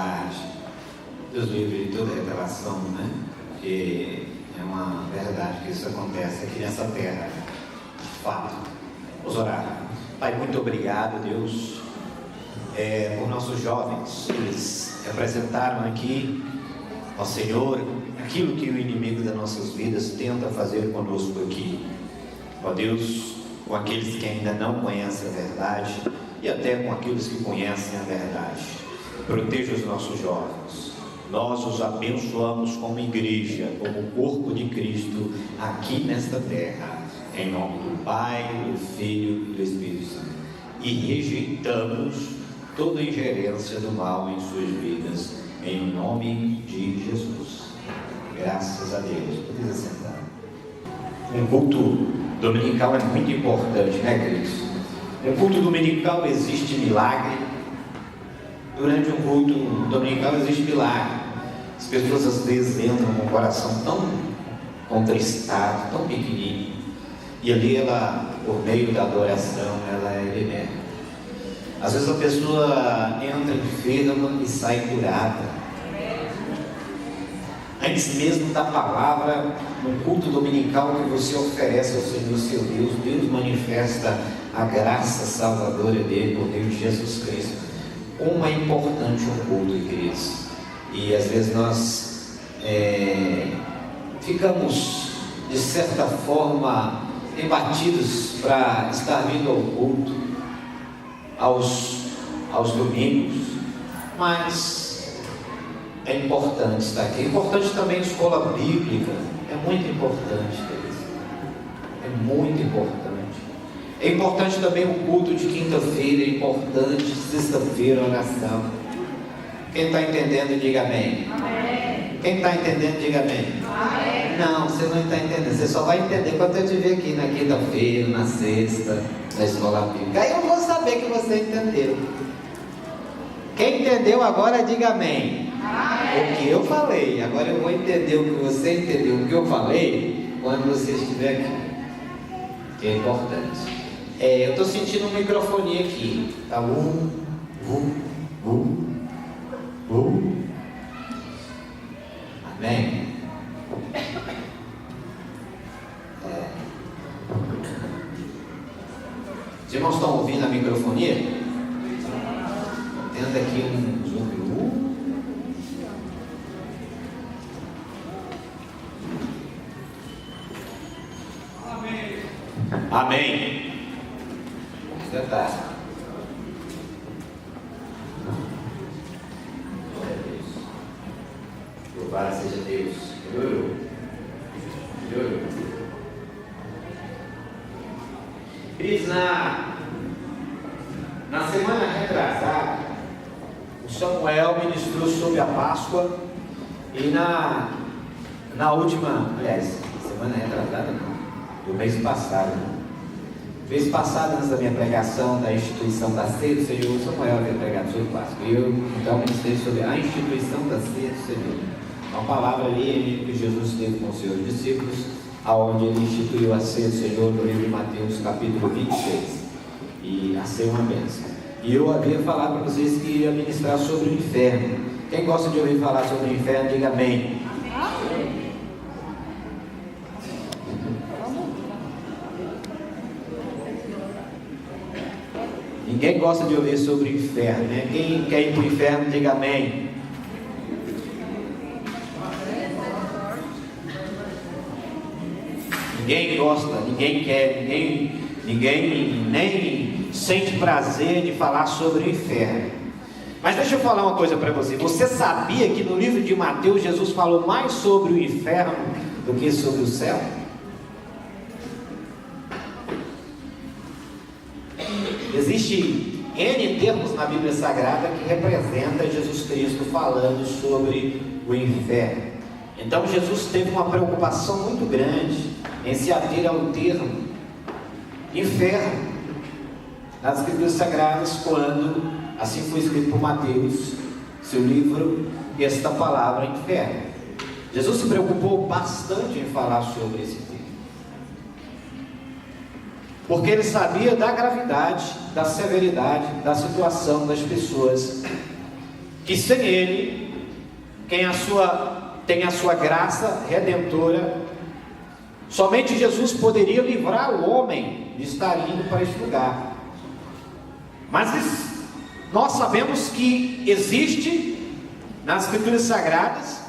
verdade. Deus livre de toda revelação, né? Que é uma verdade que isso acontece aqui nessa terra, de fato. Vamos orar. Pai, muito obrigado, Deus, por nossos jovens. Eles representaram aqui, ó Senhor, aquilo que o inimigo das nossas vidas tenta fazer conosco aqui. Ó Deus, com aqueles que ainda não conhecem a verdade e até com aqueles que conhecem a verdade. Proteja os nossos jovens. Nós os abençoamos como igreja, como corpo de Cristo aqui nesta terra, em nome do Pai, do Filho e do Espírito Santo. E rejeitamos toda ingerência do mal em suas vidas, em nome de Jesus. Graças a Deus. Pode sentar. Um culto dominical é muito importante, né, queridos? No culto dominical existe milagre. Durante um culto dominical existe milagre. As pessoas às vezes entram com o coração tão contristado, tão pequenininho, e ali ela, por meio da adoração, ela é liberta. Às vezes a pessoa entra enferma e sai curada. Antes mesmo da palavra, no culto dominical que você oferece ao Senhor seu Deus, Deus manifesta a graça salvadora dele por meio de Jesus Cristo. Como é importante um culto, queridos. E às vezes nós ficamos, de certa forma, embatidos para estar vindo ao culto, aos domingos, mas é importante estar aqui. É importante também a escola bíblica, é muito importante, queridos. É muito importante. É importante também o culto de quinta-feira, é importante sexta-feira, oração. Quem está entendendo, diga amém. Amém. Quem está entendendo, diga amém. Amém. Não, você não está entendendo. Você só vai entender quando eu te ver aqui na quinta-feira, na sexta, na escola bíblica. Aí eu vou saber que você entendeu. Quem entendeu agora, diga amém. Amém. O que eu falei, agora eu vou entender o que você entendeu, o que eu falei, quando você estiver aqui. Que é importante. Eu estou sentindo um microfone aqui. Tá? Amém? Os irmãos estão ouvindo a microfonia? Tendo aqui um zoom. Amém. Amém. Vamos tentar. Louvado seja Deus. Melhorou. Queridos, na semana retrasada, o Samuel ministrou sobre a Páscoa. E na última, aliás, semana retrasada não, do mês passado, mês passado, antes da minha pregação da instituição da ceia do Senhor, o Samuel havia pregado sobre Páscoa. E eu então ministrei sobre a instituição da ceia do Senhor. Uma palavra ali que Jesus teve com os seus discípulos, aonde ele instituiu a ceia do Senhor no livro de Mateus, capítulo 26. E a ceia é uma bênção. E eu havia falado para vocês que ia ministrar sobre o inferno. Quem gosta de ouvir falar sobre o inferno, diga amém. Amém. Ninguém gosta de ouvir sobre o inferno, né? Quem quer ir para o inferno, diga amém. Ninguém gosta, ninguém quer, ninguém nem sente prazer de falar sobre o inferno. Mas deixa eu falar uma coisa para você. Você sabia que no livro de Mateus Jesus falou mais sobre o inferno do que sobre o céu? Existe N termos na Bíblia Sagrada que representa Jesus Cristo falando sobre o inferno. Então Jesus teve uma preocupação muito grande em se ater ao termo inferno nas Escrituras Sagradas, quando assim foi escrito por Mateus, seu livro, esta palavra inferno. Jesus se preocupou bastante em falar sobre esse tema, porque ele sabia da gravidade, da severidade, da situação das pessoas que sem Ele, tem a sua graça redentora, somente Jesus poderia livrar o homem de estar indo para este lugar. Mas nós sabemos que existe nas Escrituras Sagradas,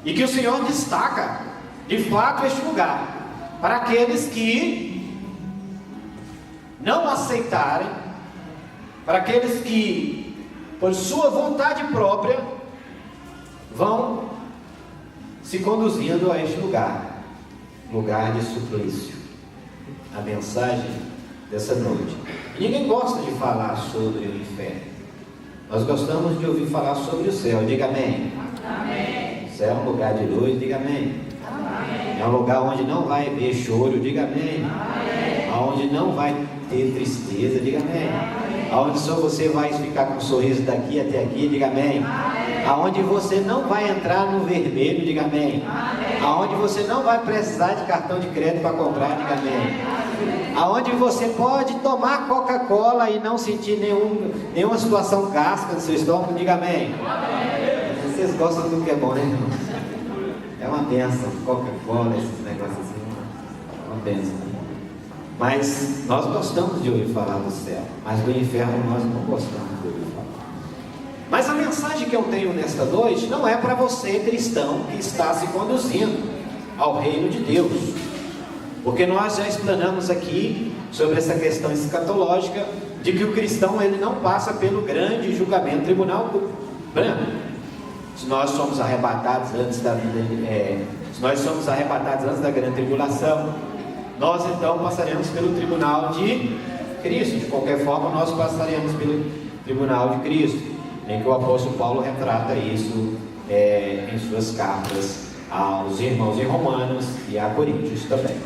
e que o Senhor destaca de fato este lugar para aqueles que não aceitarem, para aqueles que por sua vontade própria vão se conduzindo a este lugar de suplício. A mensagem dessa noite. E ninguém gosta de falar sobre o inferno. Nós gostamos de ouvir falar sobre o céu. Diga amém. Amém. O céu é um lugar de luz. Diga amém. Amém. É um lugar onde não vai haver choro. Diga amém. Amém. Onde não vai ter tristeza. Diga amém. Amém. Onde só você vai ficar com um sorriso daqui até aqui. Diga amém. Amém. Aonde você não vai entrar no vermelho. Diga amém. Amém. Aonde você não vai precisar de cartão de crédito para comprar. Diga amém. Aonde você pode tomar Coca-Cola e não sentir nenhuma situação gástrica no seu estômago. Diga amém. Vocês gostam do que é bom, né, irmãos? É uma bênção. Coca-Cola, esses negócios assim, é uma bênção. Mas nós gostamos de ouvir falar do céu, mas do inferno nós não gostamos de ouvir falar. Mas a mensagem que eu tenho nesta noite não é para você, cristão, que está se conduzindo ao reino de Deus. Porque nós já explanamos aqui sobre essa questão escatológica de que o cristão ele não passa pelo grande julgamento, tribunal branco. Se nós somos arrebatados antes da grande tribulação, nós então passaremos pelo tribunal de Cristo. De qualquer forma, nós passaremos pelo tribunal de Cristo, em que o apóstolo Paulo retrata isso em suas cartas aos irmãos em Romanos e a Coríntios também.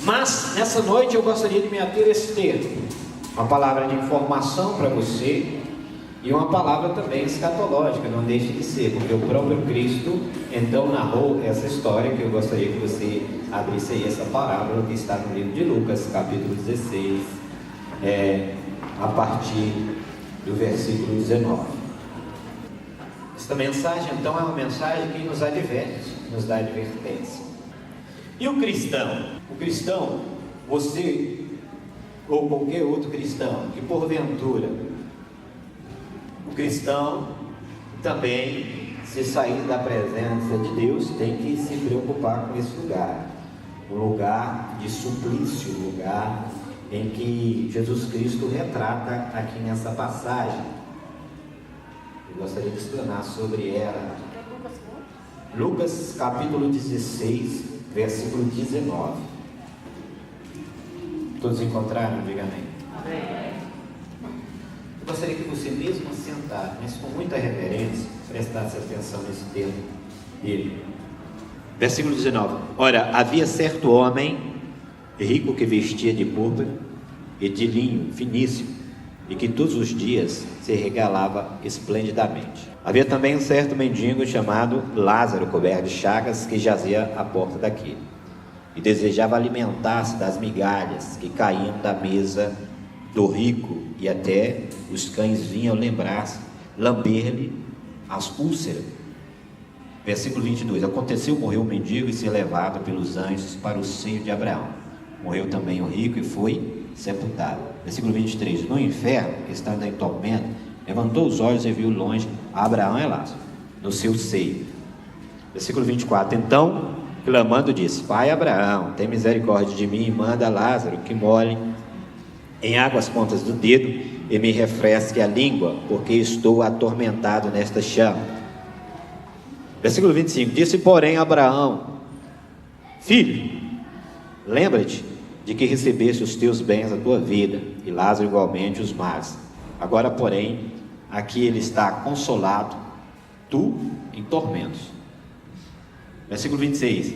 Mas nessa noite eu gostaria de me ater a esse termo, uma palavra de informação para você e uma palavra também escatológica, não deixe de ser, porque o próprio Cristo então narrou essa história, que eu gostaria que você abrisse aí essa parábola que está no livro de Lucas, capítulo 16, a partir do versículo 19. Esta mensagem então é uma mensagem que nos adverte, nos dá advertência. E o cristão, você ou qualquer outro cristão, que porventura, o cristão também, se sair da presença de Deus, tem que se preocupar com esse lugar, um lugar de suplício, um lugar em que Jesus Cristo retrata aqui nessa passagem. Eu gostaria de explanar sobre ela. Lucas capítulo 16, versículo 19. Todos encontraram? Diga amém. Amém. Eu gostaria que você mesmo sentado, mas com muita reverência, prestasse atenção nesse termo dele. Versículo 19. Ora, havia certo homem rico que vestia de púrpura e de linho finíssimo, e que todos os dias se regalava esplendidamente. Havia também um certo mendigo chamado Lázaro, coberto de chagas, que jazia à porta daquele, e desejava alimentar-se das migalhas que caíam da mesa do rico, e até os cães vinham lamber-lhe as úlceras. Versículo 22. Aconteceu, morreu o mendigo e ser levado pelos anjos para o seio de Abraão. Morreu também o rico e foi sepultado. Versículo 23. No inferno, estando em tormento, levantou os olhos e viu longe Abraão e Lázaro no seu seio. Versículo 24. Então, clamando, disse: Pai Abraão, tem misericórdia de mim e manda Lázaro que molhe em água as pontas do dedo e me refresque a língua, porque estou atormentado nesta chama. Versículo 25. Disse, porém, Abraão: Filho, lembra-te de que recebeste os teus bens da tua vida, e Lázaro igualmente os males. Agora, porém, aqui ele está consolado, tu em tormentos. Versículo 26.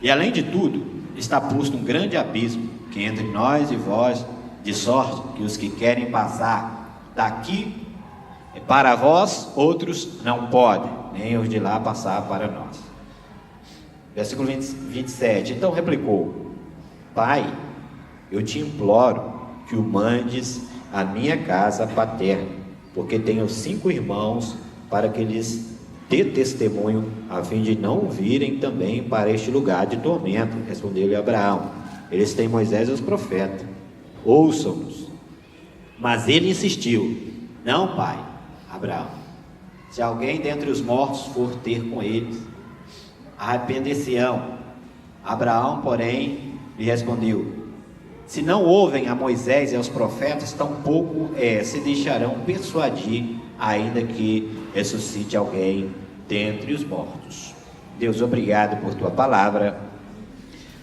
E além de tudo, está posto um grande abismo, que entre nós e vós, de sorte que os que querem passar daqui para vós, outros não podem, nem os de lá passar para nós. Versículo 27. Então replicou: Pai, eu te imploro que o mandes à minha casa paterna, porque tenho 5 irmãos, para que lhes dê testemunho, a fim de não virem também para este lugar de tormento. Respondeu-lhe Abraão: eles têm Moisés e os profetas, ouçam-nos. Mas ele insistiu: não, pai Abraão, se alguém dentre os mortos for ter com eles, arrepender-se-ão. Abraão, porém, lhe respondeu: se não ouvem a Moisés e aos profetas, tampouco se deixarão persuadir, ainda que ressuscite alguém dentre os mortos. Deus, obrigado por tua palavra.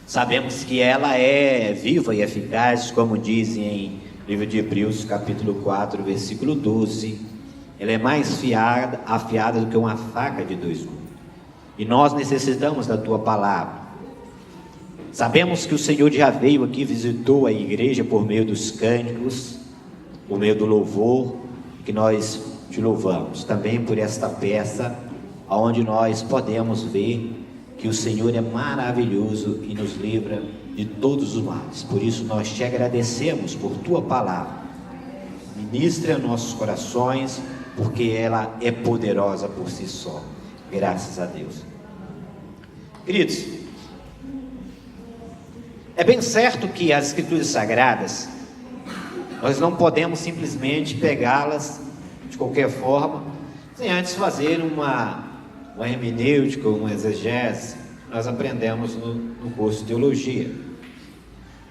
Sabemos que ela é viva e eficaz, como diz em livro de Hebreus, capítulo 4, versículo 12. Ela é mais afiada do que uma faca de 2 gumes. E nós necessitamos da tua palavra. Sabemos que o Senhor já veio aqui, visitou a igreja por meio dos cânticos, por meio do louvor, que nós te louvamos. Também por esta peça, onde nós podemos ver que o Senhor é maravilhoso e nos livra de todos os males. Por isso nós te agradecemos por tua palavra. Ministra nossos corações, porque ela é poderosa por si só. Graças a Deus. Queridos, é bem certo que as Escrituras Sagradas, nós não podemos simplesmente pegá-las de qualquer forma, sem antes fazer uma hermenêutica, uma exegese. Nós aprendemos no curso de teologia.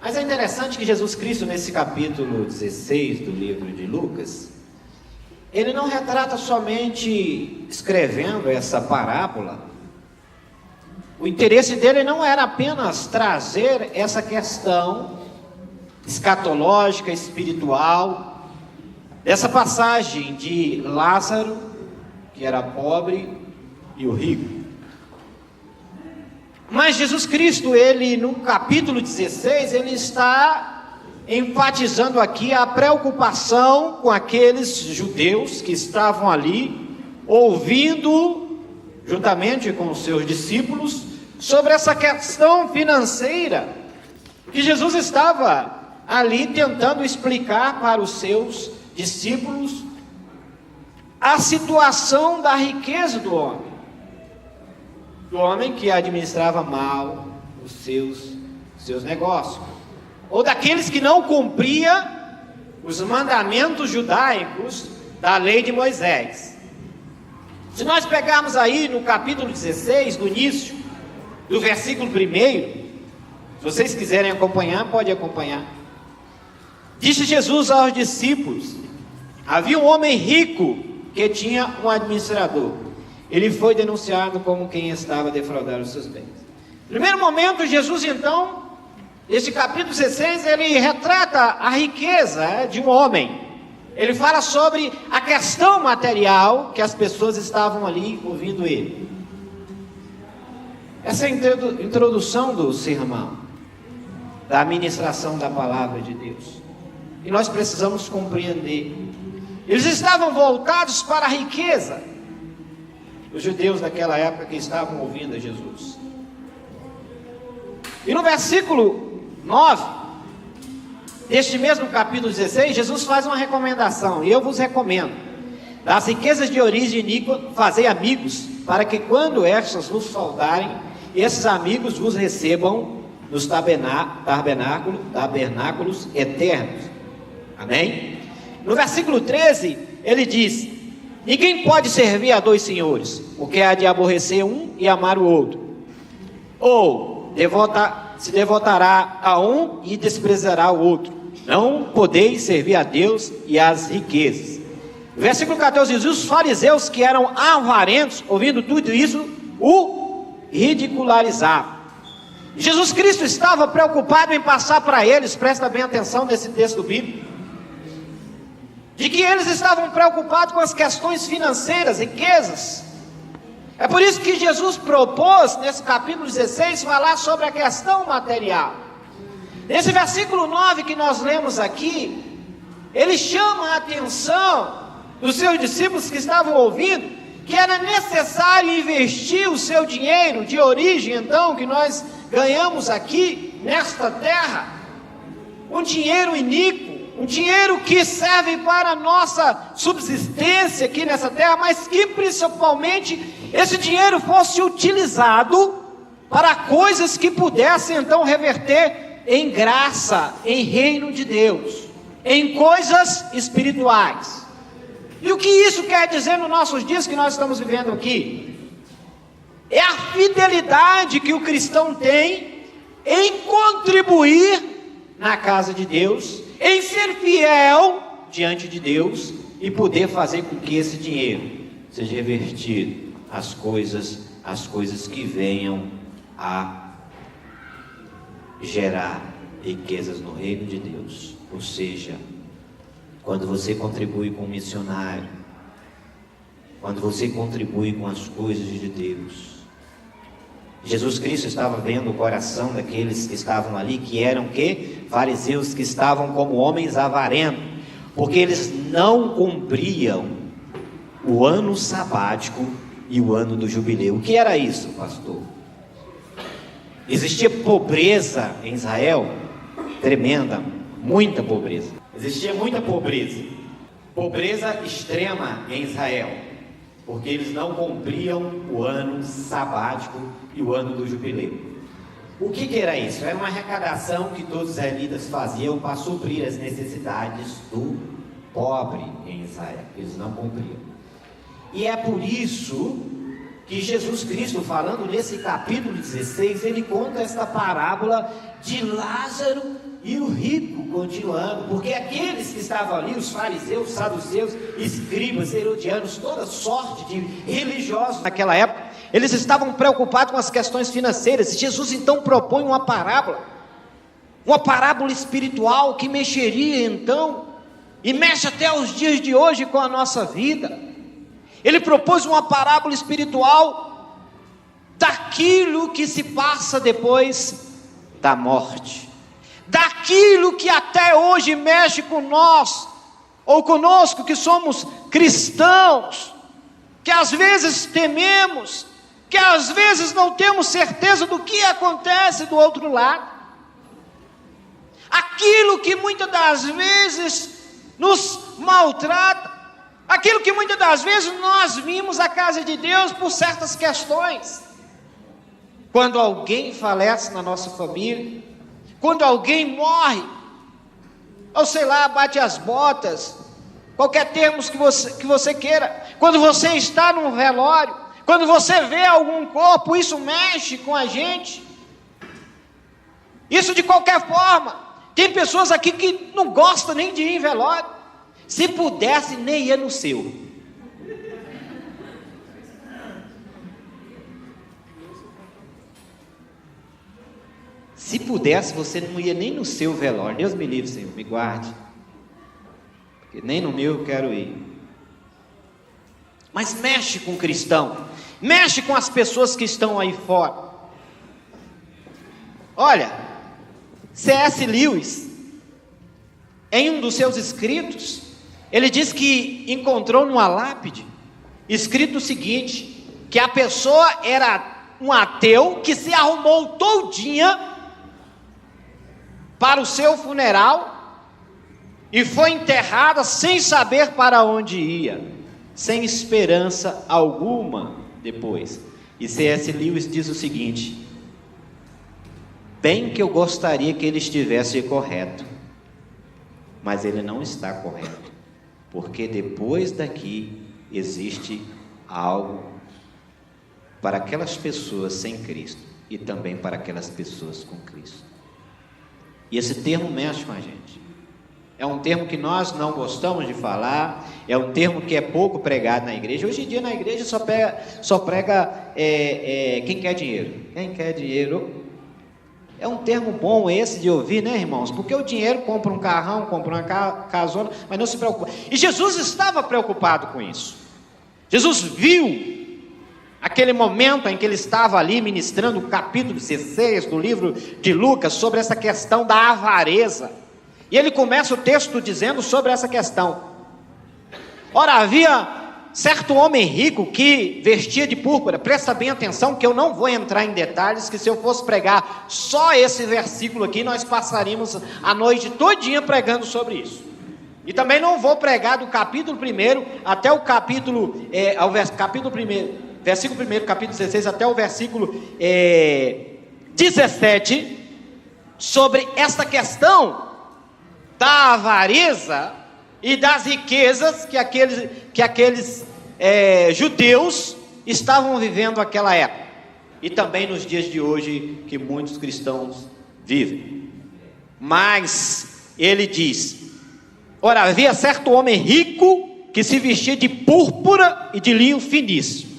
Mas é interessante que Jesus Cristo, nesse capítulo 16 do livro de Lucas, ele não retrata somente escrevendo essa parábola. O interesse dele não era apenas trazer essa questão escatológica, espiritual, dessa passagem de Lázaro, que era pobre, e o rico. Mas Jesus Cristo, ele no capítulo 16, ele está enfatizando aqui a preocupação com aqueles judeus que estavam ali, ouvindo, juntamente com os seus discípulos, sobre essa questão financeira, que Jesus estava ali tentando explicar para os seus discípulos a situação da riqueza do homem que administrava mal os seus negócios, ou daqueles que não cumpria os mandamentos judaicos da lei de Moisés. Se nós pegarmos aí no capítulo 16, no início, do versículo 1, se vocês quiserem acompanhar, pode acompanhar. Disse Jesus aos discípulos: havia um homem rico que tinha um administrador. Ele foi denunciado como quem estava a defraudar os seus bens. No primeiro momento, Jesus, então, esse capítulo 16, ele retrata a riqueza de um homem. Ele fala sobre a questão material que as pessoas estavam ali ouvindo ele. Essa é a introdução do sermão, da administração da palavra de Deus. E nós precisamos compreender. Eles estavam voltados para a riqueza, os judeus daquela época que estavam ouvindo a Jesus. E no versículo 9, deste mesmo capítulo 16, Jesus faz uma recomendação, e eu vos recomendo: das riquezas de origem iníqua, fazei amigos, para que quando estas vos faltarem, esses amigos vos recebam nos tabernáculos eternos. Amém? No versículo 13, ele diz: ninguém pode servir a 2 senhores, porque há de aborrecer um e amar o outro, ou se devotará a um e desprezará o outro. Não podeis servir a Deus e às riquezas. Versículo 14 diz: os fariseus, que eram avarentos, ouvindo tudo isso, o ridicularizavam. Jesus Cristo estava preocupado em passar para eles, presta bem atenção nesse texto bíblico, de que eles estavam preocupados com as questões financeiras, riquezas. É por isso que Jesus propôs, nesse capítulo 16, falar sobre a questão material. Nesse versículo 9 que nós lemos aqui, ele chama a atenção dos seus discípulos que estavam ouvindo, que era necessário investir o seu dinheiro de origem, então, que nós ganhamos aqui, nesta terra, um dinheiro iníquo, um dinheiro que serve para a nossa subsistência aqui nessa terra, mas que principalmente esse dinheiro fosse utilizado para coisas que pudessem então reverter em graça, em reino de Deus, em coisas espirituais. E o que isso quer dizer nos nossos dias que nós estamos vivendo aqui? É a fidelidade que o cristão tem em contribuir na casa de Deus, em ser fiel diante de Deus e poder fazer com que esse dinheiro seja revertido às coisas que venham a gerar riquezas no reino de Deus. Ou seja, quando você contribui com um missionário, quando você contribui com as coisas de Deus, Jesus Cristo estava vendo o coração daqueles que estavam ali, que eram que? Fariseus, que estavam como homens avarentos, porque eles não cumpriam o ano sabático e o ano do jubileu. O que era isso, pastor? Existia pobreza em Israel, tremenda, muita pobreza. Existia muita pobreza, pobreza extrema em Israel, porque eles não cumpriam o ano sabático e o ano do jubileu. O que era isso? Era uma arrecadação que todos os israelitas faziam para suprir as necessidades do pobre em Israel. Eles não cumpriam. E é por isso que Jesus Cristo, falando nesse capítulo 16, ele conta esta parábola de Lázaro e o rico, continuando, porque aqueles que estavam ali, os fariseus, saduceus, escribas, herodianos, toda sorte de religiosos naquela época, eles estavam preocupados com as questões financeiras. Jesus então propõe uma parábola espiritual que mexeria então, e mexe até os dias de hoje com a nossa vida. Ele propôs uma parábola espiritual daquilo que se passa depois da morte, daquilo que até hoje mexe com nós, ou conosco que somos cristãos, que às vezes tememos, que às vezes não temos certeza do que acontece do outro lado, aquilo que muitas das vezes nos maltrata, aquilo que muitas das vezes nós vimos a casa de Deus por certas questões. Quando alguém falece na nossa família, quando alguém morre, ou sei lá, bate as botas, qualquer termo que você queira, quando você está num velório, quando você vê algum corpo, isso mexe com a gente. Isso de qualquer forma. Tem pessoas aqui que não gostam nem de ir em velório. Se pudesse, nem ia no seu. Se pudesse, você não ia nem no seu velório. Deus me livre, Senhor, me guarde. Porque nem no meu eu quero ir. Mas mexe com o cristão. Mexe com as pessoas que estão aí fora. Olha, C.S. Lewis, em um dos seus escritos, ele diz que encontrou numa lápide, escrito o seguinte, que a pessoa era um ateu que se arrumou todinha para o seu funeral e foi enterrada sem saber para onde ia, sem esperança alguma depois. E C.S. Lewis diz o seguinte: bem que eu gostaria que ele estivesse correto, mas ele não está correto, porque depois daqui existe algo para aquelas pessoas sem Cristo e também para aquelas pessoas com Cristo. E esse termo mexe com a gente. É um termo que nós não gostamos de falar, é um termo que é pouco pregado na igreja. Hoje em dia na igreja só prega quem quer dinheiro. Quem quer dinheiro. É um termo bom esse de ouvir, né, irmãos? Porque o dinheiro compra um carrão, compra uma casona, mas não se preocupa. E Jesus estava preocupado com isso. Jesus viu aquele momento em que ele estava ali ministrando o capítulo 16 do livro de Lucas sobre essa questão da avareza. E ele começa o texto dizendo sobre essa questão. Ora, havia certo homem rico que vestia de púrpura. Presta bem atenção que eu não vou entrar em detalhes, que se eu fosse pregar só esse versículo aqui, nós passaríamos a noite todinha pregando sobre isso. E também não vou pregar do capítulo 1 até o capítulo, versículo 1, capítulo 16, até o versículo 17, sobre esta questão da avareza e das riquezas que aqueles judeus estavam vivendo naquela época, e também nos dias de hoje que muitos cristãos vivem. Mas ele diz: ora, havia certo homem rico que se vestia de púrpura e de linho finíssimo.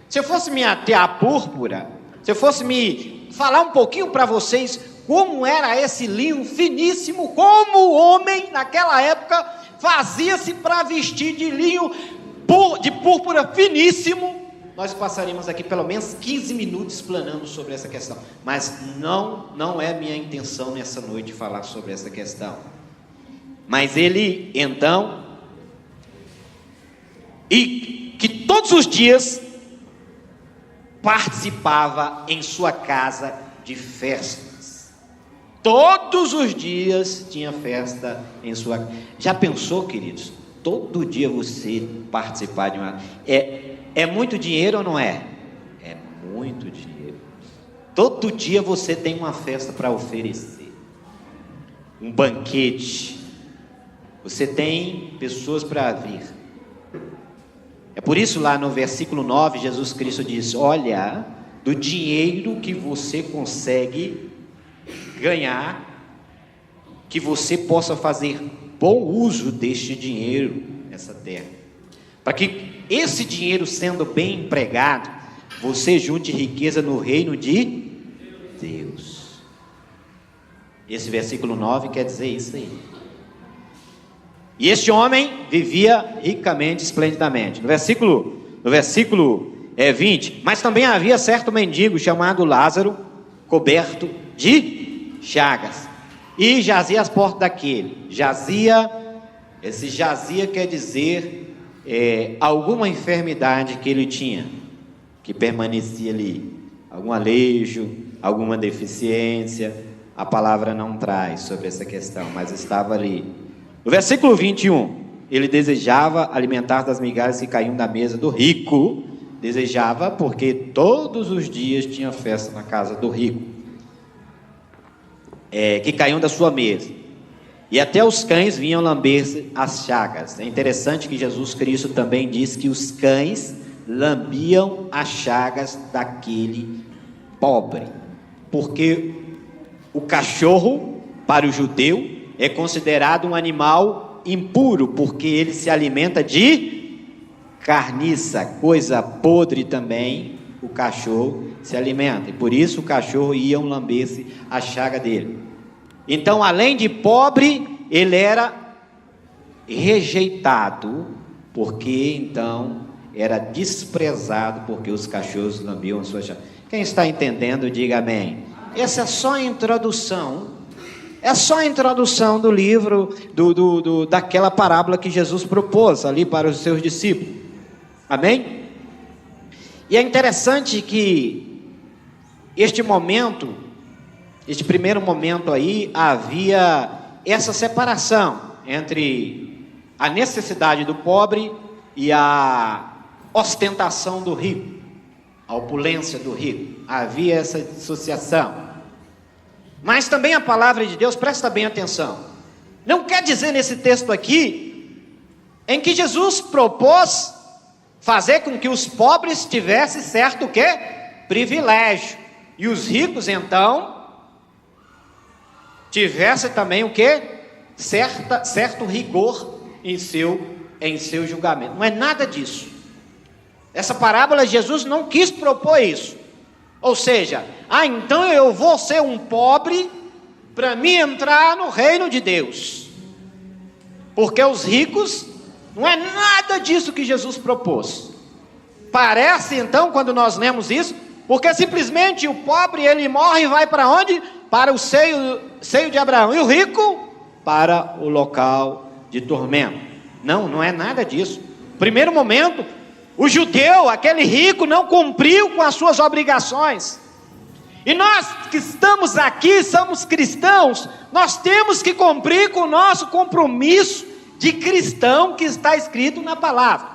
Se eu fosse me ater à púrpura, se eu fosse me falar um pouquinho para vocês como era esse linho finíssimo, como o homem naquela época fazia-se para vestir de linho de púrpura finíssimo, nós passaríamos aqui pelo menos 15 minutos explanando sobre essa questão. Mas não é minha intenção nessa noite falar sobre essa questão. Mas ele então, e que todos os dias participava em sua casa de festas. Todos os dias tinha festa em sua casa. Já pensou, queridos? Todo dia você participar de uma... É muito dinheiro ou não é? É muito dinheiro. Todo dia você tem uma festa para oferecer, um banquete. Você tem pessoas para vir. É por isso lá no versículo 9, Jesus Cristo diz: olha, do dinheiro que você consegue ganhar, que você possa fazer bom uso deste dinheiro nessa terra, para que esse dinheiro, sendo bem empregado, você junte riqueza no reino de Deus. Esse versículo 9 quer dizer isso aí. E este homem vivia ricamente, esplendidamente. No versículo 20, mas também havia certo mendigo chamado Lázaro, coberto de chagas, e jazia às portas daquele. Esse jazia quer dizer alguma enfermidade que ele tinha, que permanecia ali, algum alejo, alguma deficiência. A palavra não traz sobre essa questão, mas estava ali. No versículo 21, ele desejava alimentar das migalhas que caíam da mesa do rico. Desejava porque todos os dias tinha festa na casa do rico, que caíam da sua mesa. E até os cães vinham lamber as chagas. É interessante que Jesus Cristo também diz que os cães lambiam as chagas daquele pobre, porque o cachorro, para o judeu, é considerado um animal impuro, porque ele se alimenta de carniça, coisa podre também. O cachorro se alimenta, e por isso o cachorro ia lamber-se a chaga dele. Então, além de pobre, ele era rejeitado, porque então era desprezado, porque os cachorros lambiam a sua chaga. Quem está entendendo, diga amém. Essa é só a introdução. É só a introdução do livro, daquela parábola que Jesus propôs ali para os seus discípulos. Amém? E é interessante que este primeiro momento aí, havia essa separação entre a necessidade do pobre e a ostentação do rico, a opulência do rico. Havia essa dissociação. Mas também a palavra de Deus, presta bem atenção, não quer dizer nesse texto aqui, em que Jesus propôs fazer com que os pobres tivessem certo o quê? Privilégio, e os ricos então tivessem também o quê? Certo rigor em seu julgamento. Não é nada disso. Essa parábola Jesus não quis propor isso. Ou seja, então eu vou ser um pobre para me entrar no reino de Deus, porque os ricos, não é nada disso que Jesus propôs. Parece então, quando nós lemos isso, porque simplesmente o pobre, ele morre e vai para onde? Para o seio de Abraão, e o rico para o local de tormento. Não é nada disso. Primeiro momento, o judeu, aquele rico, não cumpriu com as suas obrigações. E nós que estamos aqui, somos cristãos, nós temos que cumprir com o nosso compromisso de cristão que está escrito na palavra.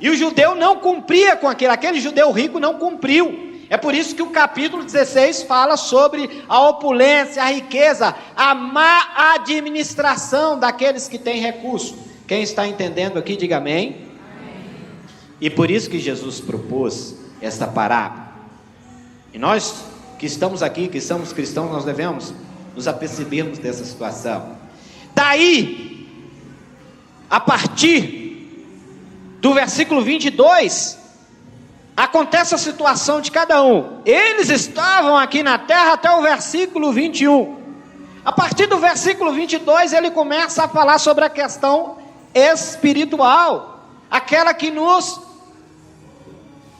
E o judeu não cumpria com aquele judeu rico não cumpriu. É por isso que o capítulo 16 fala sobre a opulência, a riqueza, a má administração daqueles que têm recurso. Quem está entendendo aqui, diga amém. E por isso que Jesus propôs esta parábola. E nós que estamos aqui, que somos cristãos, nós devemos nos apercebermos dessa situação. Daí, a partir do versículo 22, acontece a situação de cada um. Eles estavam aqui na terra até o versículo 21. A partir do versículo 22, ele começa a falar sobre a questão espiritual, aquela que nos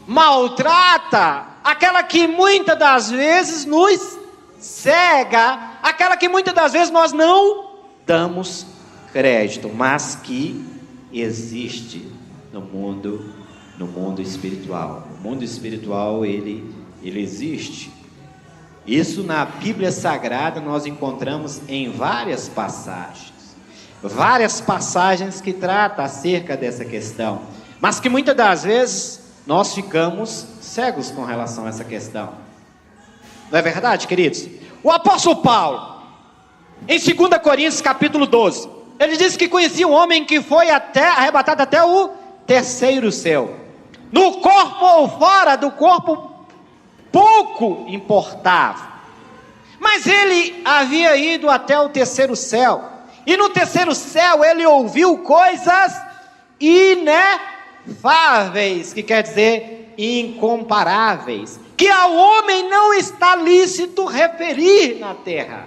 maltrata, aquela que muitas das vezes nos cega, aquela que muitas das vezes nós não damos crédito, mas que existe no mundo espiritual. O mundo espiritual, ele existe. Isso na Bíblia Sagrada nós encontramos em várias passagens que tratam acerca dessa questão, mas que muitas das vezes nós ficamos cegos com relação a essa questão. Não é verdade, queridos? O apóstolo Paulo, em 2 Coríntios capítulo 12, ele diz que conhecia um homem que foi arrebatado até o terceiro céu. No corpo ou fora do corpo, pouco importava. Mas ele havia ido até o terceiro céu. E no terceiro céu ele ouviu coisas inefáveis, que quer dizer incomparáveis, que ao homem não está lícito referir na terra.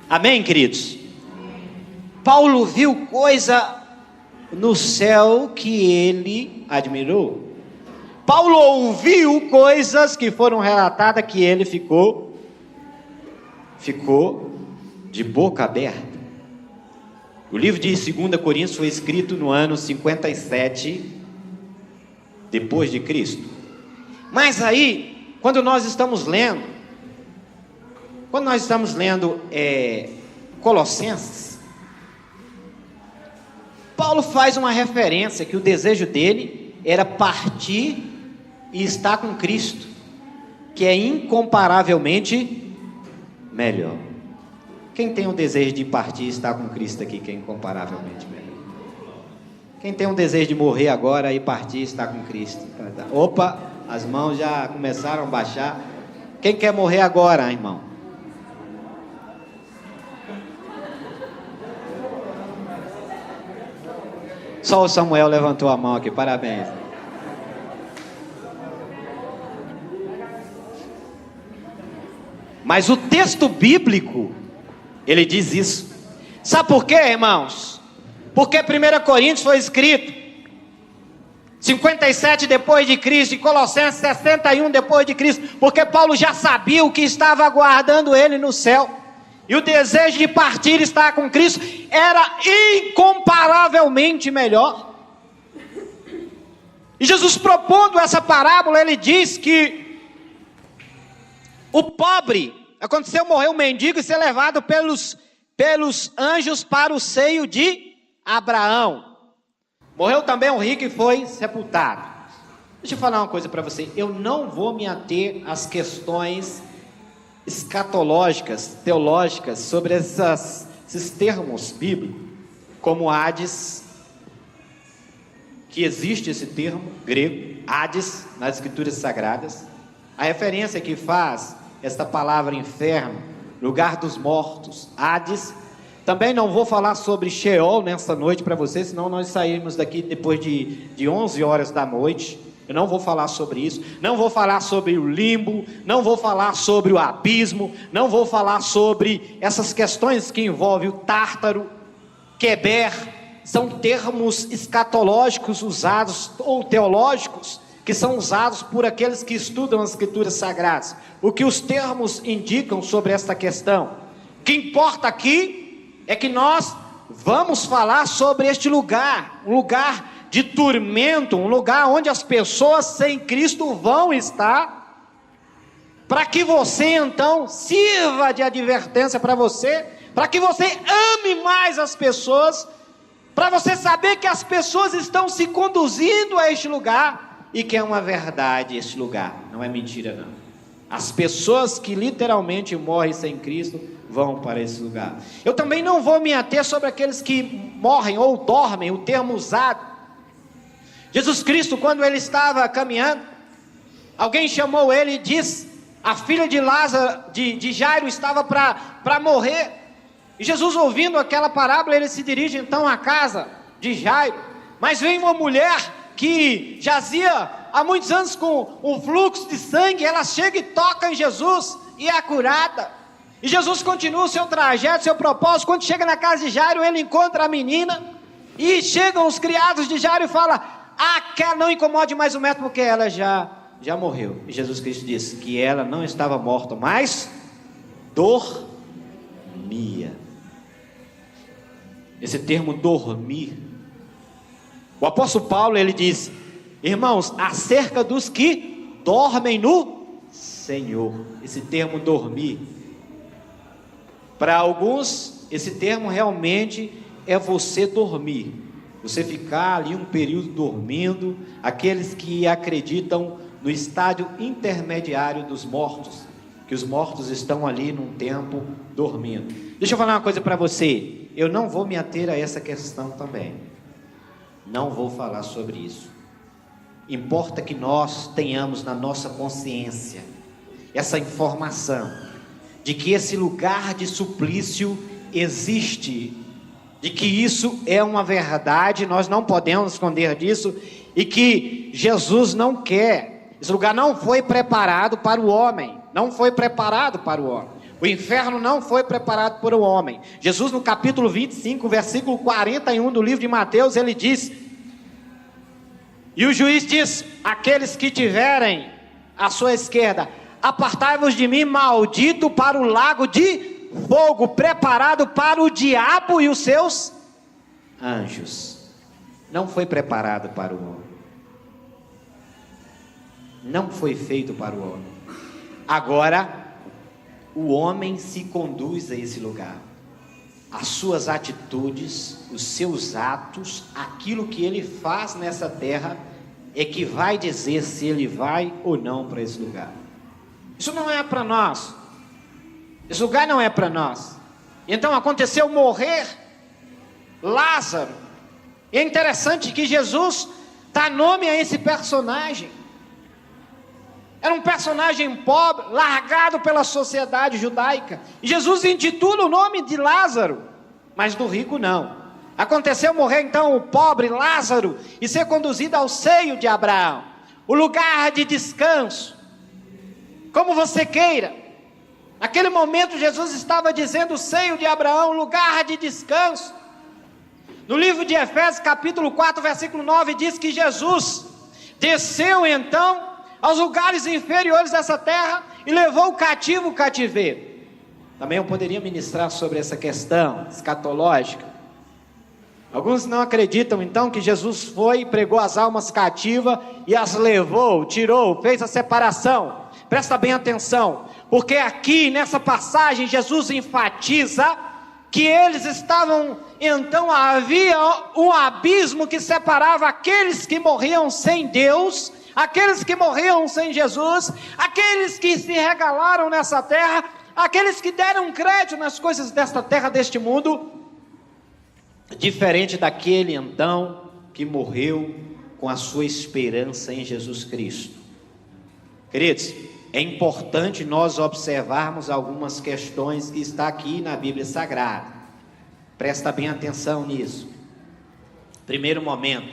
Amém, queridos? Paulo viu coisa no céu que ele admirou. Paulo ouviu coisas que foram relatadas que ele ficou de boca aberta. O livro de 2 Coríntios foi escrito no ano 57 depois de Cristo. Mas aí, quando nós estamos lendo Colossenses, Paulo faz uma referência que o desejo dele era partir e estar com Cristo, que é incomparavelmente melhor. Quem tem o desejo de partir e estar com Cristo aqui, que é incomparavelmente melhor? Quem tem o desejo de morrer agora e partir e estar com Cristo? Opa, as mãos já começaram a baixar. Quem quer morrer agora, irmão? Só o Samuel levantou a mão aqui, parabéns. Mas o texto bíblico, ele diz isso. Sabe por quê, irmãos? Porque 1 Coríntios foi escrito 57 depois de Cristo, e Colossenses 61 depois de Cristo, porque Paulo já sabia o que estava aguardando ele no céu, e o desejo de partir e estar com Cristo era incomparavelmente melhor. E Jesus, propondo essa parábola, ele diz que o pobre, aconteceu morrer um mendigo e ser levado pelos anjos para o seio de Abraão. Morreu também um rico e foi sepultado. Deixa eu falar uma coisa para você. Eu não vou me ater às questões escatológicas, teológicas, sobre esses termos bíblicos, como Hades, que existe esse termo grego, Hades, nas escrituras sagradas. A referência que faz esta palavra inferno, lugar dos mortos, Hades. Também não vou falar sobre Sheol nessa noite para vocês, senão nós saímos daqui depois de 11 horas da noite. Eu não vou falar sobre isso, não vou falar sobre o limbo, não vou falar sobre o abismo, não vou falar sobre essas questões que envolvem o Tártaro, Queber. São termos escatológicos usados, ou teológicos, que são usados por aqueles que estudam as escrituras sagradas. O que os termos indicam sobre esta questão? O que importa aqui é que nós vamos falar sobre este lugar, um lugar de tormento, um lugar onde as pessoas sem Cristo vão estar, para que você então sirva de advertência para você, para que você ame mais as pessoas, para você saber que as pessoas estão se conduzindo a este lugar, e que é uma verdade este lugar, não é mentira não. As pessoas que literalmente morrem sem Cristo, vão para esse lugar. Eu também não vou me ater sobre aqueles que morrem ou dormem, o termo usado. Jesus Cristo, quando ele estava caminhando, alguém chamou ele e disse, a filha de Lázaro, de Jairo, estava para morrer. E Jesus, ouvindo aquela parábola, ele se dirige então à casa de Jairo. Mas vem uma mulher que jazia há muitos anos com um fluxo de sangue, ela chega e toca em Jesus e é curada. E Jesus continua o seu trajeto, seu propósito. Quando chega na casa de Jairo, ele encontra a menina, e chegam os criados de Jairo e falam, não incomode mais o mestre, porque ela já morreu. E Jesus Cristo disse que ela não estava morta, mas dormia. Esse termo dormir, o apóstolo Paulo, ele diz, irmãos, acerca dos que dormem no Senhor. Esse termo dormir, para alguns, esse termo realmente é você dormir, você ficar ali um período dormindo. Aqueles que acreditam no estádio intermediário dos mortos, que os mortos estão ali num tempo dormindo. Deixa eu falar uma coisa para você, eu não vou me ater a essa questão também, não vou falar sobre isso. Importa que nós tenhamos na nossa consciência essa informação de que esse lugar de suplício existe, de que isso é uma verdade, nós não podemos esconder disso, e que Jesus não quer, esse lugar não foi preparado para o homem, não foi preparado para o homem, o inferno não foi preparado para o homem. Jesus, no capítulo 25, versículo 41 do livro de Mateus, ele diz, e o juiz diz, aqueles que tiverem à sua esquerda, apartai-vos de mim, maldito, para o lago de fogo, preparado para o diabo e os seus anjos. Não foi preparado para o homem, não foi feito para o homem. Agora, o homem se conduz a esse lugar, as suas atitudes, os seus atos, aquilo que ele faz nessa terra, é que vai dizer se ele vai ou não para esse lugar. Isso não é para nós, esse lugar não é para nós. Então aconteceu morrer Lázaro, e é interessante que Jesus dá nome a esse personagem. Era um personagem pobre, largado pela sociedade judaica, e Jesus intitula o nome de Lázaro, mas do rico não. Aconteceu morrer então o pobre Lázaro, e ser conduzido ao seio de Abraão, o lugar de descanso, como você queira. Naquele momento Jesus estava dizendo o seio de Abraão, lugar de descanso. No livro de Efésios capítulo 4 versículo 9 diz que Jesus desceu então aos lugares inferiores dessa terra e levou o cativo o cativeiro. Também eu poderia ministrar sobre essa questão escatológica. Alguns não acreditam então que Jesus foi e pregou as almas cativas e as levou, tirou, fez a separação. Presta bem atenção, porque aqui nessa passagem Jesus enfatiza que eles estavam, então havia um abismo que separava aqueles que morriam sem Deus, aqueles que morriam sem Jesus, aqueles que se regalaram nessa terra, aqueles que deram crédito nas coisas desta terra, deste mundo, diferente daquele então que morreu com a sua esperança em Jesus Cristo. Queridos, é importante nós observarmos algumas questões que está aqui na Bíblia Sagrada. Presta bem atenção nisso. Primeiro momento,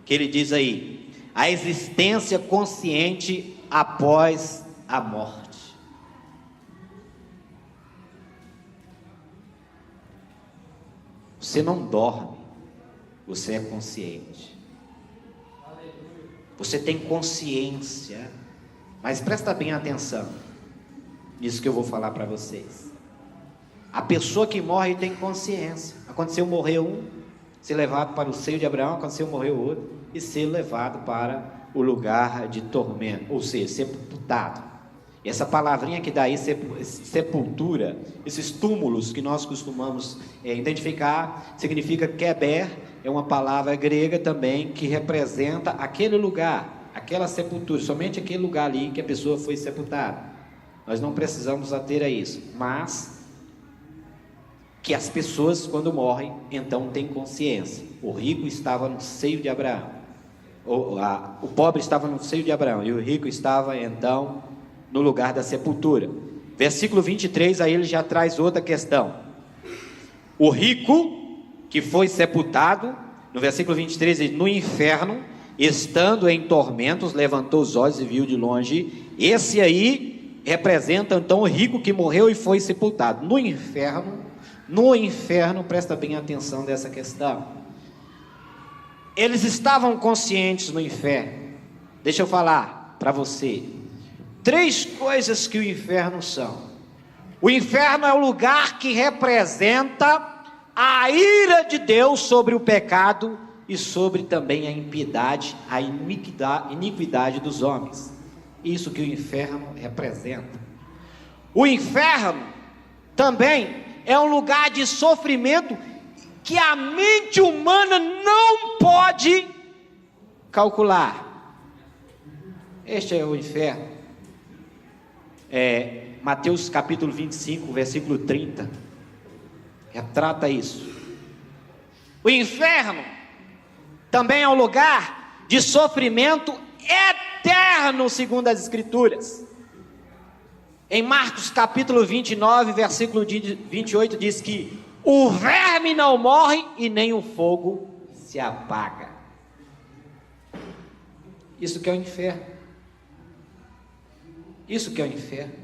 que ele diz aí, a existência consciente após a morte. Você não dorme, você é consciente. Você tem consciência. Mas presta bem atenção nisso que eu vou falar para vocês. A pessoa que morre tem consciência. Aconteceu morrer um, ser levado para o seio de Abraão, aconteceu morrer o outro, e ser levado para o lugar de tormento, ou seja, ser sepultado. Essa palavrinha que dá aí, sepultura, esses túmulos que nós costumamos identificar, significa keber, é uma palavra grega também que representa aquele lugar, aquela sepultura, somente aquele lugar ali que a pessoa foi sepultada. Nós não precisamos ater a isso, mas que as pessoas quando morrem, então têm consciência. O rico estava no seio de Abraão, o pobre estava no seio de Abraão, e o rico estava então no lugar da sepultura. Versículo 23, aí ele já traz outra questão. O rico que foi sepultado, no versículo 23, diz, no inferno, estando em tormentos, levantou os olhos e viu de longe. Esse aí representa então o rico que morreu e foi sepultado. No inferno, presta bem atenção dessa questão. Eles estavam conscientes no inferno. Deixa eu falar para você. 3 coisas que o inferno são. O inferno é o lugar que representa a ira de Deus sobre o pecado e sobre também a impiedade, a iniquidade dos homens. Isso que o inferno representa. O inferno também é um lugar de sofrimento que a mente humana não pode calcular. Este é o inferno. Mateus capítulo 25, versículo 30, retrata isso. O inferno também é um lugar de sofrimento eterno, segundo as Escrituras. Em Marcos capítulo 29, versículo 28, diz que o verme não morre e nem o fogo se apaga. Isso que é o inferno. Isso que é o inferno.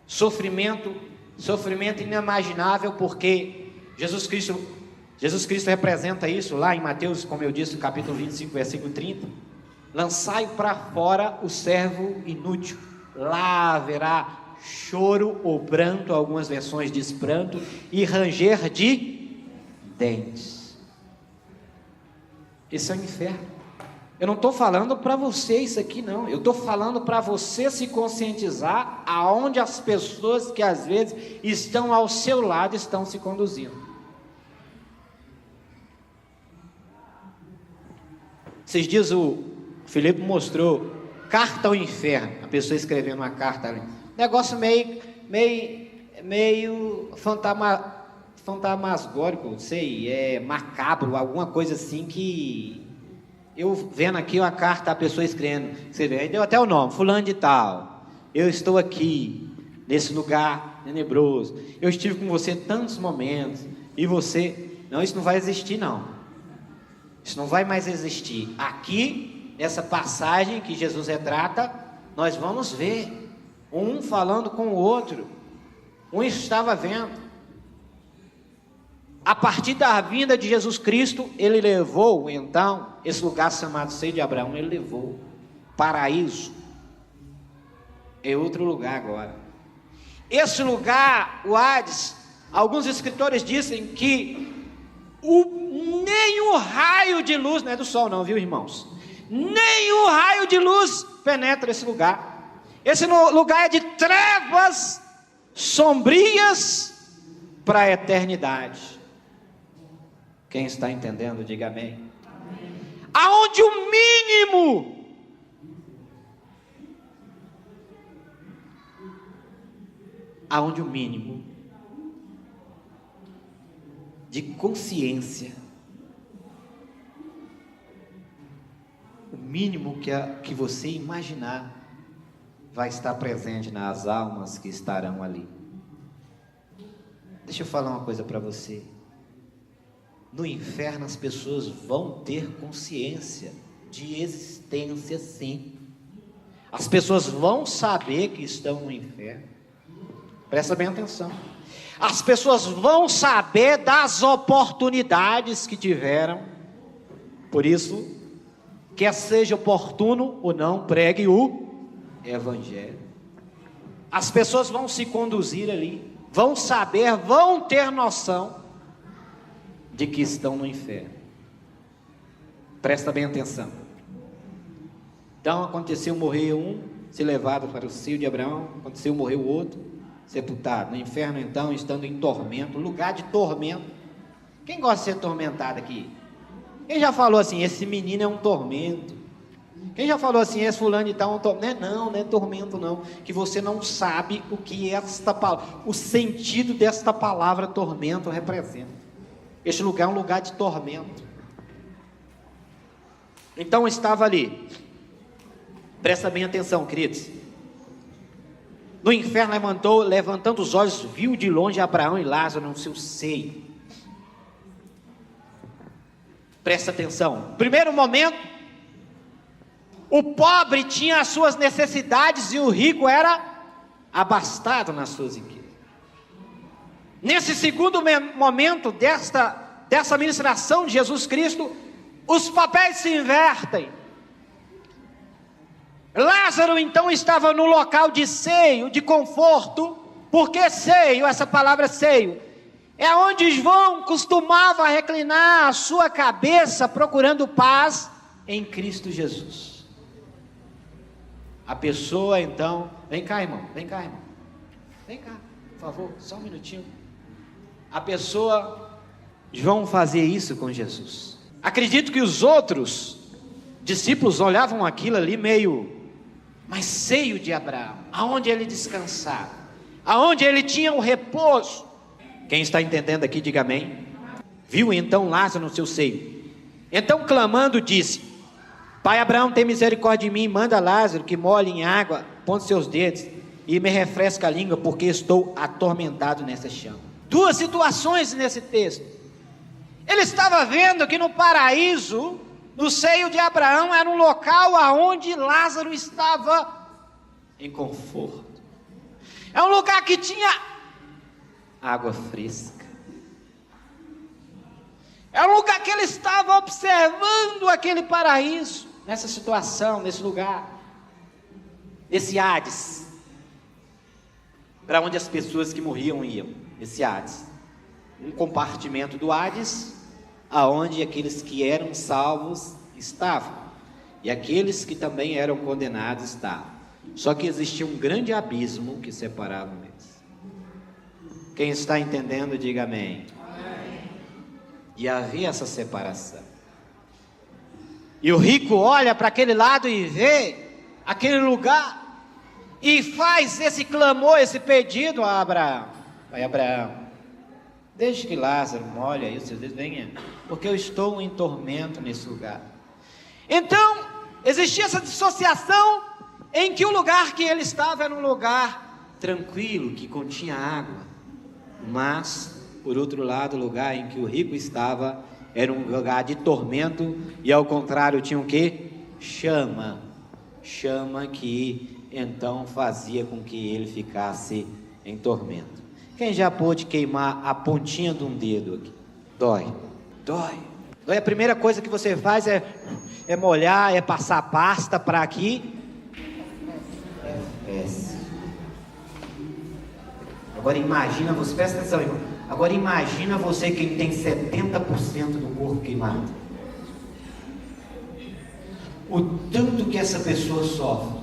Sofrimento inimaginável, porque Jesus Cristo representa isso lá em Mateus, como eu disse, capítulo 25, versículo 30. Lançai para fora o servo inútil, lá haverá choro ou pranto, algumas versões diz pranto, e ranger de dentes. Esse é o inferno. Eu não estou falando para você isso aqui não, eu estou falando para você se conscientizar aonde as pessoas que às vezes estão ao seu lado estão se conduzindo. Esses dias o Felipe mostrou carta ao inferno, a pessoa escrevendo uma carta ali, negócio meio fantasmagórico, não sei, macabro, alguma coisa assim que eu vendo aqui uma carta, a pessoa escrevendo, deu até o nome, fulano de tal, eu estou aqui, nesse lugar tenebroso, eu estive com você tantos momentos, e você, não, isso não vai existir não, isso não vai mais existir. Aqui, nessa passagem que Jesus retrata, nós vamos ver, um falando com o outro, um estava vendo, a partir da vinda de Jesus Cristo, ele levou, então, esse lugar chamado seio de Abraão, ele levou, paraíso, é outro lugar agora. Esse lugar, o Hades, alguns escritores dizem que nem o raio de luz, não é do sol não, viu irmãos? Nem o raio de luz penetra esse lugar. Esse lugar é de trevas sombrias para a eternidade. Quem está entendendo, diga amém. Aonde o mínimo de consciência, o mínimo que você imaginar, vai estar presente nas almas que estarão ali. Deixa eu falar uma coisa para você. No inferno as pessoas vão ter consciência de existência, sim. As pessoas vão saber que estão no inferno. Presta bem atenção. As pessoas vão saber das oportunidades que tiveram. Por isso, quer seja oportuno ou não, pregue o Evangelho. As pessoas vão se conduzir ali, vão saber, vão ter noção de que estão no inferno. Presta bem atenção. Então aconteceu morrer um, ser levado para o seio de Abraão, aconteceu morrer o outro, sepultado. No inferno então, estando em tormento, lugar de tormento. Quem gosta de ser atormentado aqui? Quem já falou assim, esse menino é um tormento? Quem já falou assim, esse fulano de tal é um tormento? Não é tormento não, que você não sabe o que esta palavra, o sentido desta palavra tormento representa. Este lugar é um lugar de tormento. Então estava ali, presta bem atenção, queridos. No inferno levantando os olhos, viu de longe Abraão e Lázaro no seu seio. Presta atenção. Primeiro momento, o pobre tinha as suas necessidades e o rico era abastado nas suas riquezas. Nesse segundo momento dessa ministração de Jesus Cristo, os papéis se invertem. Lázaro então estava no local de seio, de conforto. Por que seio? Essa palavra seio é onde João costumava reclinar a sua cabeça procurando paz em Cristo Jesus. A pessoa então, vem cá irmão, vem cá, por favor, só um minutinho. A pessoa, João fazia isso com Jesus. Acredito que os outros discípulos olhavam aquilo ali mas seio de Abraão, aonde ele descansava, aonde ele tinha o repouso. Quem está entendendo aqui, diga amém. Viu então Lázaro no seu seio, então clamando disse: Pai Abraão, tem misericórdia de mim, manda Lázaro que molhe em água, ponte seus dedos e me refresca a língua, porque estou atormentado nessa chama. Duas situações nesse texto. Ele estava vendo que no paraíso, no seio de Abraão, era um local aonde Lázaro estava em conforto. É um lugar que tinha água fresca. É um lugar que ele estava observando aquele paraíso, nessa situação, nesse lugar, esse Hades, para onde as pessoas que morriam iam, esse Hades, um compartimento do Hades, aonde aqueles que eram salvos estavam, e aqueles que também eram condenados estavam, só que existia um grande abismo que separava eles. Quem está entendendo, diga amém. E havia essa separação. E o rico olha para aquele lado e vê aquele lugar e faz esse clamor, esse pedido a Abraão: Pai Abraão, deixe que Lázaro molhe aí os seus dedos, venha, porque eu estou em tormento nesse lugar. Então existia essa dissociação em que o lugar que ele estava era um lugar tranquilo, que continha água, mas por outro lado, o lugar em que o rico estava era um lugar de tormento, e ao contrário tinha o quê? Chama que então fazia com que ele ficasse em tormento. Quem já pôde queimar a pontinha de um dedo aqui? Dói. A primeira coisa que você faz é molhar, é passar pasta para aqui. Agora imagina, você presta atenção, irmão. Agora imagina você quem tem 70% do corpo queimado. O tanto que essa pessoa sofre,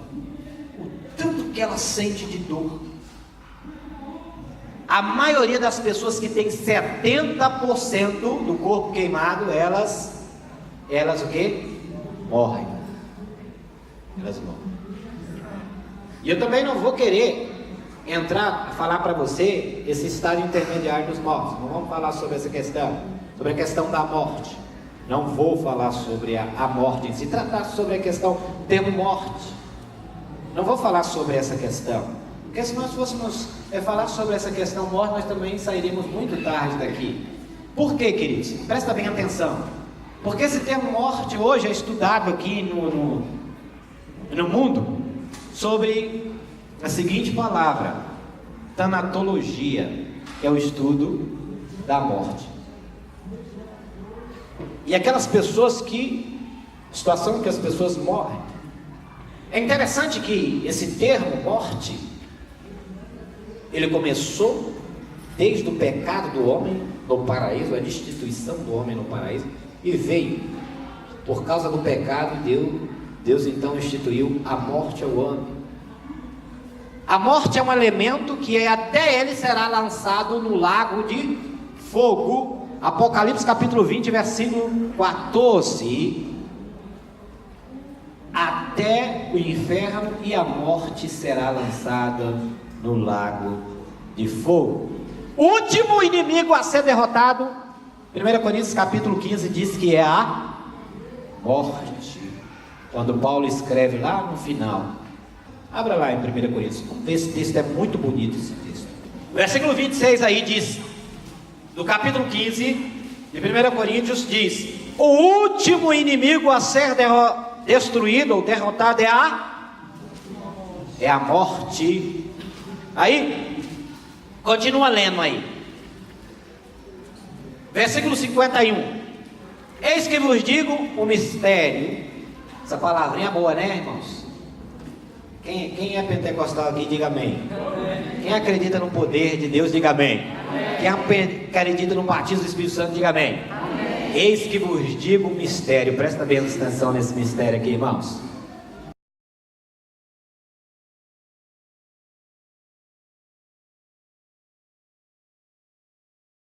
o tanto que ela sente de dor. A maioria das pessoas que tem 70% do corpo queimado, elas o quê? Morrem. Elas morrem. E eu também não vou querer entrar a falar para você esse estado intermediário dos mortos. Não vamos falar sobre essa questão, sobre a questão da morte. Não vou falar sobre a morte em si, tratar sobre a questão termo morte. Não vou falar sobre essa questão, porque se nós fôssemos falar sobre essa questão morte, nós também sairíamos muito tarde daqui. Por quê, queridos? Presta bem atenção. Porque esse termo morte hoje é estudado aqui no mundo sobre a seguinte palavra: tanatologia, que é o estudo da morte. E aquelas pessoas situação que as pessoas morrem. É interessante que esse termo morte, ele começou desde o pecado do homem no paraíso, a destituição do homem no paraíso, e veio por causa do pecado, Deus então instituiu a morte ao homem. A morte é um elemento que até ele será lançado no lago de fogo. Apocalipse capítulo 20, versículo 14. Até o inferno e a morte será lançada no lago de fogo. O último inimigo a ser derrotado, 1 Coríntios capítulo 15 diz que é a morte. Quando Paulo escreve lá no final, abra lá em 1 Coríntios, vamos ver, esse texto é muito bonito, esse texto. Versículo 26 aí diz, do capítulo 15 de 1 Coríntios diz: o último inimigo a ser destruído ou derrotado é a morte. Aí, continua lendo aí, versículo 51. Eis que vos digo o mistério. Essa palavrinha é boa, né, irmãos? Quem é pentecostal aqui, diga amém. Quem acredita no poder de Deus, diga amém. Quem acredita no batismo do Espírito Santo, diga amém. Eis que vos digo o mistério. Presta bem atenção nesse mistério aqui, irmãos.